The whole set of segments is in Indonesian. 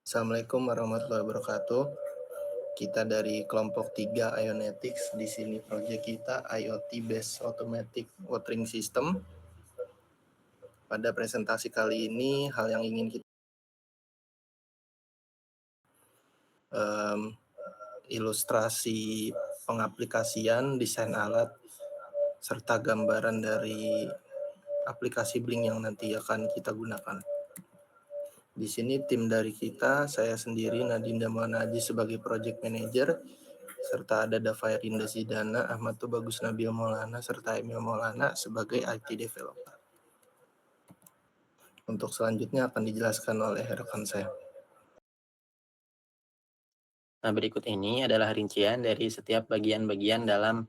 Assalamualaikum warahmatullahi wabarakatuh. Kita dari kelompok 3 Ionetics. Di sini proyek kita IoT Based Automatic Watering System. Pada presentasi kali ini, hal yang ingin kita ilustrasi pengaplikasian, desain alat, serta gambaran dari aplikasi Blink yang nanti akan kita gunakan. Di sini tim dari kita, saya sendiri Nadinda Manaji sebagai Project Manager, serta ada Dafairinda Zidana, Ahmad Tubagus Nabil Maulana, serta Emil Maulana sebagai IT Developer. Untuk selanjutnya akan dijelaskan oleh rekan saya. Nah, berikut ini adalah rincian dari setiap bagian-bagian dalam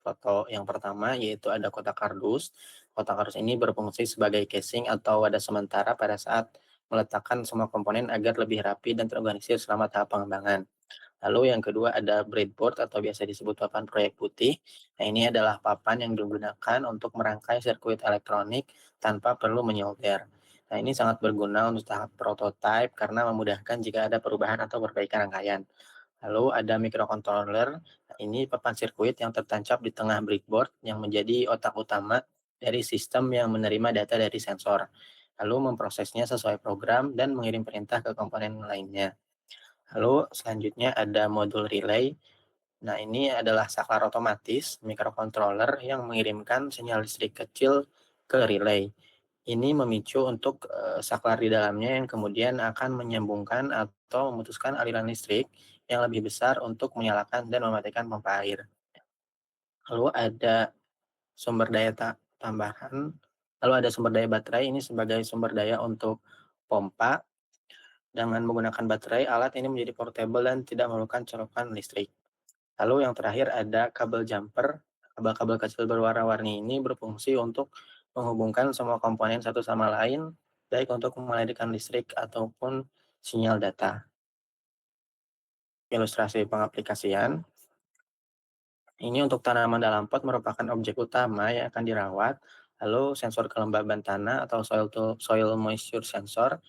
foto yang pertama, yaitu ada kotak kardus. Kotak kardus ini berfungsi sebagai casing atau wadah sementara pada saat meletakkan semua komponen agar lebih rapi dan terorganisir selama tahap pengembangan. Lalu yang kedua ada breadboard atau biasa disebut papan proyek putih. Nah, ini adalah papan yang digunakan untuk merangkai sirkuit elektronik tanpa perlu menyolder. Nah, ini sangat berguna untuk tahap prototype karena memudahkan jika ada perubahan atau perbaikan rangkaian. Lalu ada microcontroller. Nah, ini papan sirkuit yang tertancap di tengah breadboard yang menjadi otak utama dari sistem yang menerima data dari sensor. Lalu memprosesnya sesuai program dan mengirim perintah ke komponen lainnya. Lalu selanjutnya ada modul relay. Nah, ini adalah saklar otomatis microcontroller yang mengirimkan sinyal listrik kecil ke relay. Ini memicu untuk saklar di dalamnya yang kemudian akan menyambungkan atau memutuskan aliran listrik yang lebih besar untuk menyalakan dan mematikan pompa air. Lalu ada sumber daya tambahan, lalu ada sumber daya baterai, ini sebagai sumber daya untuk pompa. Dengan menggunakan baterai, alat ini menjadi portable dan tidak memerlukan colokan listrik. Lalu yang terakhir ada kabel jumper. Kabel-kabel kecil berwarna-warni ini berfungsi untuk menghubungkan semua komponen satu sama lain, baik untuk mengalirkan listrik ataupun sinyal data. Ilustrasi pengaplikasian. Ini untuk tanaman dalam pot merupakan objek utama yang akan dirawat. Lalu sensor kelembaban tanah atau soil moisture sensor.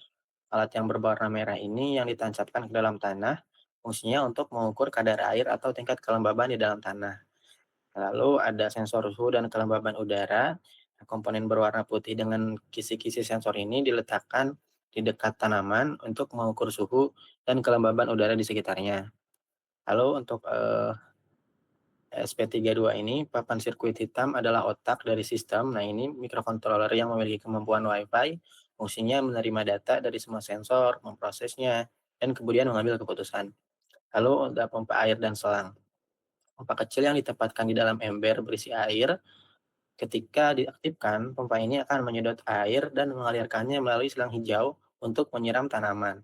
Alat yang berwarna merah ini yang ditancapkan ke dalam tanah, fungsinya untuk mengukur kadar air atau tingkat kelembaban di dalam tanah. Lalu ada sensor suhu dan kelembaban udara. Komponen berwarna putih dengan kisi-kisi sensor ini diletakkan di dekat tanaman untuk mengukur suhu dan kelembaban udara di sekitarnya. Lalu untuk SP32 ini, papan sirkuit hitam adalah otak dari sistem. Nah, ini microcontroller yang memiliki kemampuan Wi-Fi, fungsinya menerima data dari semua sensor, memprosesnya, dan kemudian mengambil keputusan. Lalu ada pompa air dan selang. Pompa kecil yang ditempatkan di dalam ember berisi air. Ketika diaktifkan, pompa ini akan menyedot air dan mengalirkannya melalui selang hijau untuk menyiram tanaman.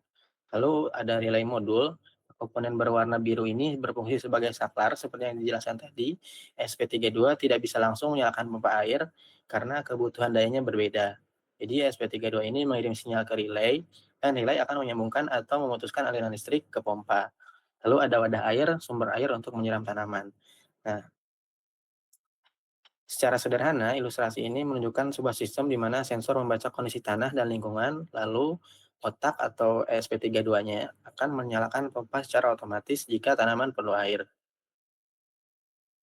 Lalu ada relay modul. Komponen berwarna biru ini berfungsi sebagai saklar seperti yang dijelaskan tadi. SP32 tidak bisa langsung menyalakan pompa air karena kebutuhan dayanya berbeda. Jadi SP32 ini mengirim sinyal ke relay dan relay akan menyambungkan atau memutuskan aliran listrik ke pompa. Lalu ada wadah air, sumber air untuk menyiram tanaman. Nah, secara sederhana, ilustrasi ini menunjukkan sebuah sistem di mana sensor membaca kondisi tanah dan lingkungan, lalu otak atau ESP32-nya akan menyalakan pompa secara otomatis jika tanaman perlu air.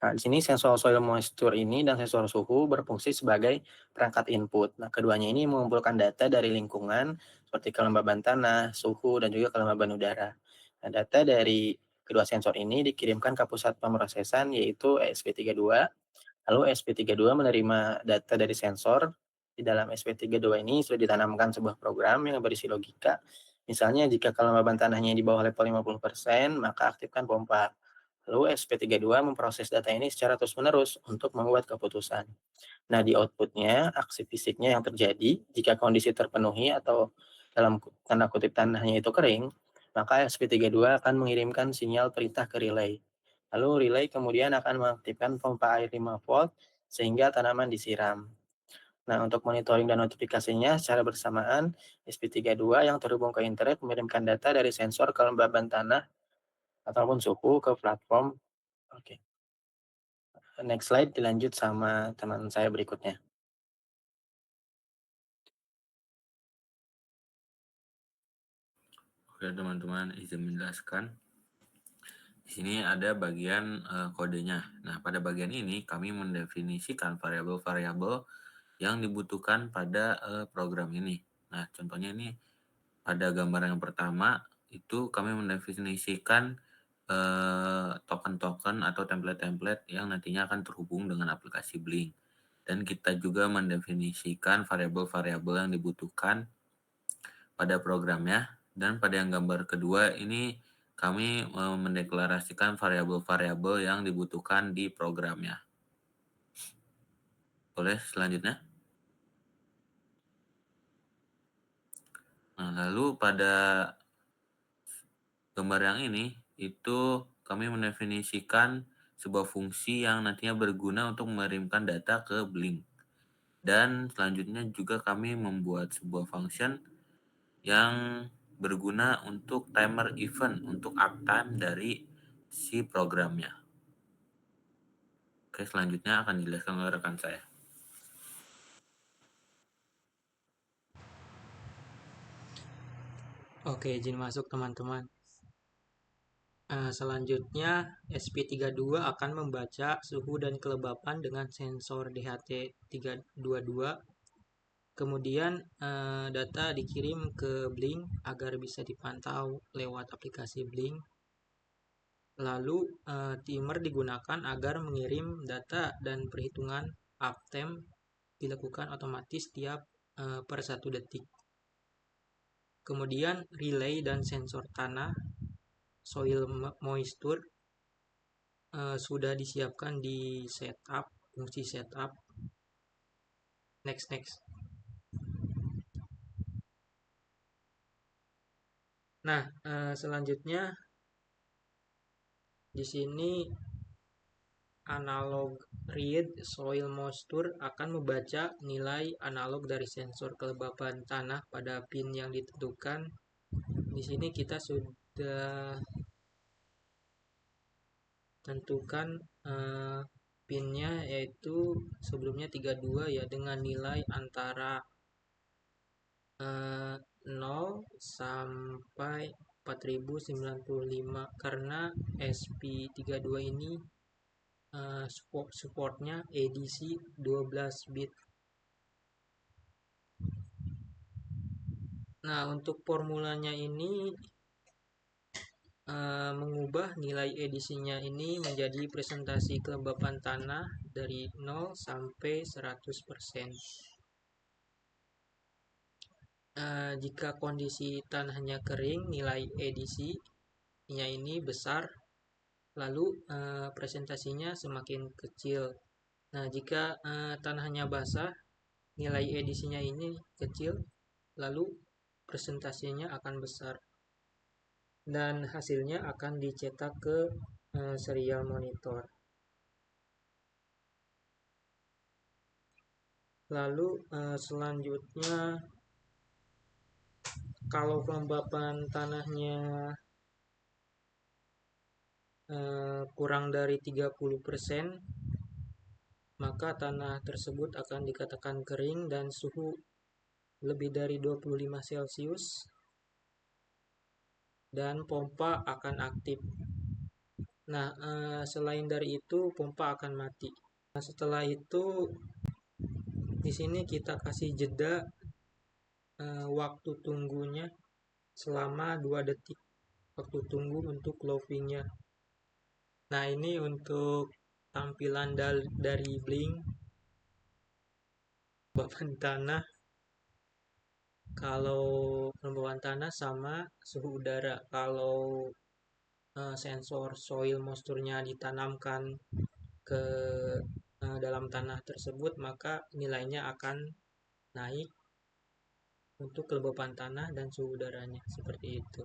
Nah, di sini sensor soil moisture ini dan sensor suhu berfungsi sebagai perangkat input. Nah, keduanya ini mengumpulkan data dari lingkungan seperti kelembaban tanah, suhu, dan juga kelembaban udara. Nah, data dari kedua sensor ini dikirimkan ke pusat pemrosesan yaitu ESP32. Lalu SP32 menerima data dari sensor. Di dalam SP32 ini sudah ditanamkan sebuah program yang berisi logika. Misalnya jika kelembaban tanahnya di bawah level 50%, maka aktifkan pompa. Lalu SP32 memproses data ini secara terus-menerus untuk membuat keputusan. Nah, di outputnya, aksi fisiknya yang terjadi jika kondisi terpenuhi atau dalam tanda kutip tanahnya itu kering, maka SP32 akan mengirimkan sinyal perintah ke relay. Lalu relay kemudian akan mengaktifkan pompa air 5 volt sehingga tanaman disiram. Nah, untuk monitoring dan notifikasinya secara bersamaan, SP32 yang terhubung ke internet mengirimkan data dari sensor kelembaban tanah ataupun suhu ke platform. Oke. Next slide dilanjut sama teman saya berikutnya. Oke teman-teman, izin menjelaskan. Di sini ada bagian kodenya. Nah, pada bagian ini kami mendefinisikan variabel-variabel yang dibutuhkan pada program ini. Nah, contohnya ini pada gambar yang pertama itu kami mendefinisikan token-token atau template-template yang nantinya akan terhubung dengan aplikasi Blink. Dan kita juga mendefinisikan variabel-variabel yang dibutuhkan pada programnya. Dan pada yang gambar kedua ini kami mendeklarasikan variabel-variabel yang dibutuhkan di programnya. Boleh selanjutnya? Nah, lalu pada gambar yang ini, itu kami mendefinisikan sebuah fungsi yang nantinya berguna untuk mengirimkan data ke Blink. Dan selanjutnya juga kami membuat sebuah function yang berguna untuk timer event, untuk uptime dari si programnya. Oke, selanjutnya akan dijelaskan oleh rekan saya. Oke, izin masuk teman-teman. Selanjutnya, SP32 akan membaca suhu dan kelembapan dengan sensor DHT322. Kemudian data dikirim ke Blink agar bisa dipantau lewat aplikasi Blink. Lalu timer digunakan agar mengirim data dan perhitungan uptime dilakukan otomatis tiap per 1 detik. Kemudian relay dan sensor tanah soil moisture sudah disiapkan di setup, fungsi setup. Next. Nah, selanjutnya di sini analog read soil moisture akan membaca nilai analog dari sensor kelembapan tanah pada pin yang ditentukan. Di sini kita sudah tentukan pinnya, yaitu sebelumnya 32 ya, dengan nilai antara 0 sampai 4095 karena SP32 ini supportnya ADC 12 bit. Nah, untuk formulanya ini mengubah nilai edisinya ini menjadi presentasi kelembapan tanah dari 0 sampai 100%. Jika kondisi tanahnya kering, nilai edisinya ini besar, lalu presentasinya semakin kecil. Nah, jika tanahnya basah, nilai edisinya ini kecil, lalu presentasinya akan besar. Dan hasilnya akan dicetak ke serial monitor. Lalu selanjutnya, kalau kelembapan tanahnya kurang dari 30%, maka tanah tersebut akan dikatakan kering dan suhu lebih dari 25 Celcius dan pompa akan aktif. Nah, selain dari itu pompa akan mati. Nah, setelah itu di sini kita kasih jeda waktu tunggunya selama 2 detik waktu tunggu untuk loadingnya. Nah, ini untuk tampilan dari Blink kelembapan tanah. Kalau kelembapan tanah sama suhu udara. Kalau sensor soil moisture-nya ditanamkan ke dalam tanah tersebut, maka nilainya akan naik untuk kelembapan tanah dan suhu udaranya, seperti itu.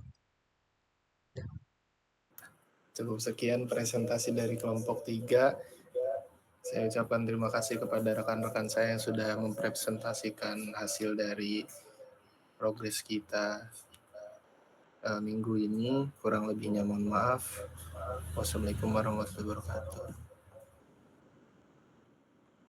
Cukup sekian presentasi dari kelompok 3. Saya ucapkan terima kasih kepada rekan-rekan saya yang sudah mempresentasikan hasil dari progres kita minggu ini. Kurang lebihnya mohon maaf. Wassalamualaikum warahmatullahi wabarakatuh.